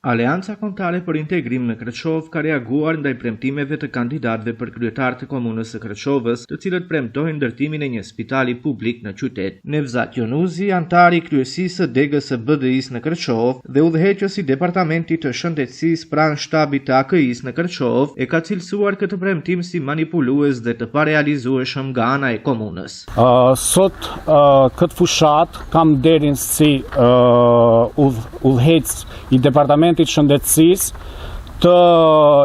Aleanca Kombëtare për Integrim në Kreshov ka reaguar ndaj premtimeve të kandidatëve për kryetar të komunës së Kreshovës, të cilët premtojnë ndërtimin e një spitali publik në qytet. Nevzat Jonuzi, antari i kryesisë së degës së BDI-s në Kreshov dhe udhëheqësi i departamentit të shëndetësisë pranë shtabit të AKI-s në Kreshov, e ka cilësuar këtë premtim si manipulues dhe të parealizueshëm nga ana e komunës. Sot këtë fushat kam derin si udhëheqës i departamentit shëndetësisë të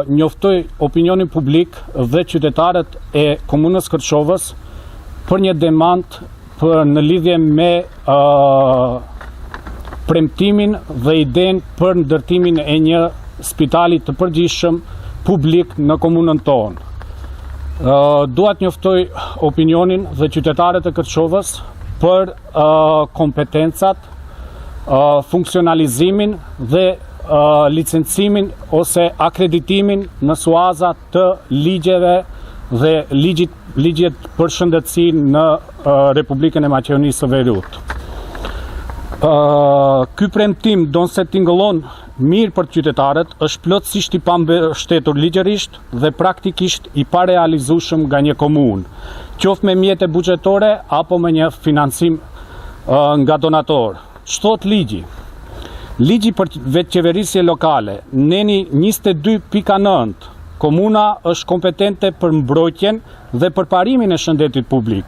njoftoj opinionin publik dhe qytetarët e komunës Kreshovës për një demand në lidhje me premtimin dhe idenë për ndërtimin e një spitali të përgjithshëm publik në komunën tonë. Dua të njoftoj opinionin dhe qytetarët e Kreshovës për kompetencat, funksionalizimin dhe licencimin ose akreditimin në suaza të ligjeve dhe ligjet për shëndetësi në Republikën e Maqedonisë së Veriut. Ky premtim donse tingëllon mirë për qytetarët, është plotësisht i pambështetur ligjërisht dhe praktikisht i parealizueshëm nga një komunë, qoftë me mjete buxhetore apo me një financim nga donator. Ç'thot ligji? Ligji për vetëqeverisje lokale, neni 22.9, komuna është kompetente për mbrojtjen dhe përparimin e shëndetit publik.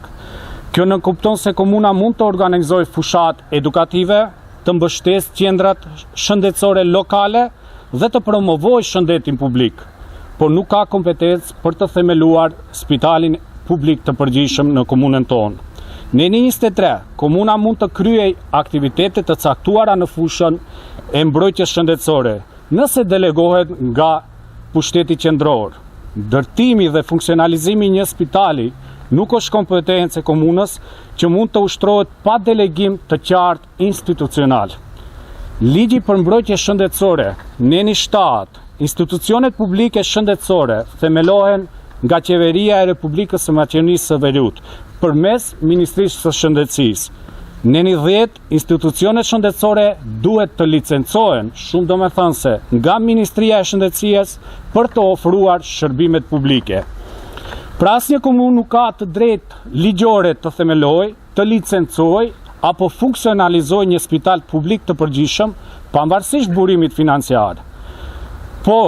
Kjo nënkupton se komuna mund të organizojë fushat edukative, të mbështesë qendrat shëndetësore lokale dhe të promovojë shëndetin publik, por nuk ka kompetencë për të themeluar spitalin publik të përgjithshëm në komunën tonë. Neni 23, komuna mund të kryej aktivitetet të caktuara në fushën e mbrojtjes shëndetësore, nëse delegohet nga pushteti qendror. Ndërtimi dhe funksionalizimi i një spitali nuk është kompetencë e komunës që mund të ushtrohet pa delegim të qartë institucional. Ligji për mbrojtje shëndetësore, neni 7, institucionet publike shëndetësore themelohen nga Qeveria e Republikës së Maqedonisë së Veriut, përmes Ministrisë së Shëndetësisë. Neni 10, institucionet shëndetësore duhet të licencohen, shumë domethënëse, nga Ministria e Shëndetësisë për të ofruar shërbimet publike. Pra asnjë komunë nuk ka të drejtë ligjore të themelojë, të licencojë apo funksionalizojë një spital publik të përgjithshëm, pavarësisht burimit financiar. Po,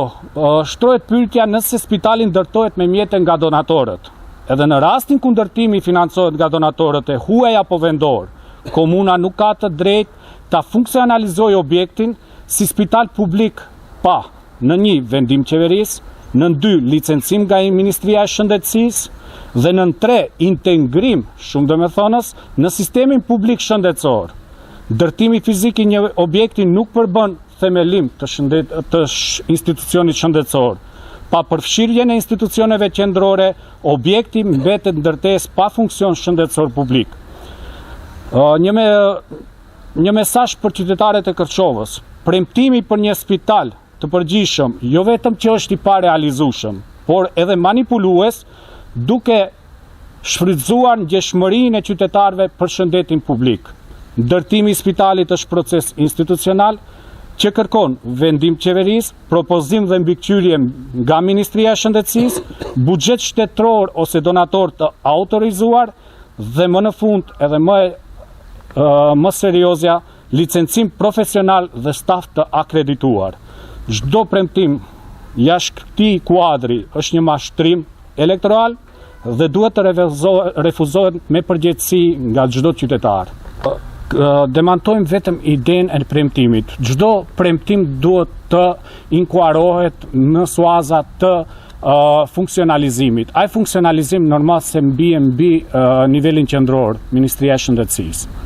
shtrohet pyetja nëse spitali ndërtohet me mjete nga donatorët. Edhe në rastin ku ndërtimi financohet nga donatorët e huaj apo vendor, komuna nuk ka të drejtë ta funksionalizojë objektin si spital publik pa në 1 vendim qeverisë, në 2 licencim nga Ministria e Shëndetësisë dhe në 3 integrim, shumë domethënës, në sistemin publik shëndetësor. Ndërtimi fizik i një objekti nuk përbën themelim të institucionit shëndetësor. Pa përfshirjen e institucioneve qendrore, objekti mbetet ndërtesë pa funksion shëndetësor publik. Një mesazh për qytetarët e Kreshovës. Premtimi për një spital të përgjithshëm jo vetëm që është i parealizueshëm, por edhe manipulues, duke shfrytzuar ndjeshmërinë e qytetarëve për shëndetin publik. Ndërtimi i spitalit është proces institucional që kërkon vendim qeverisë, propozim dhe mbikëqyrje nga Ministria e Shëndetësisë, buxhet shtetëror ose donator të autorizuar dhe më në fund edhe më seriozja, licencim profesional dhe staf të akredituar. Çdo premtim jashtë këtij kuadri është një mashtrim elektoral dhe duhet të refuzohet me përgjegjësi nga çdo qytetar. Demantojmë vetëm idenë e premtimit. Çdo premtim duhet të inkuarohet në suaza të funksionalizimit. Ai funksionalizim normal se mbi nivelin qendror, Ministria e Shëndetësisë.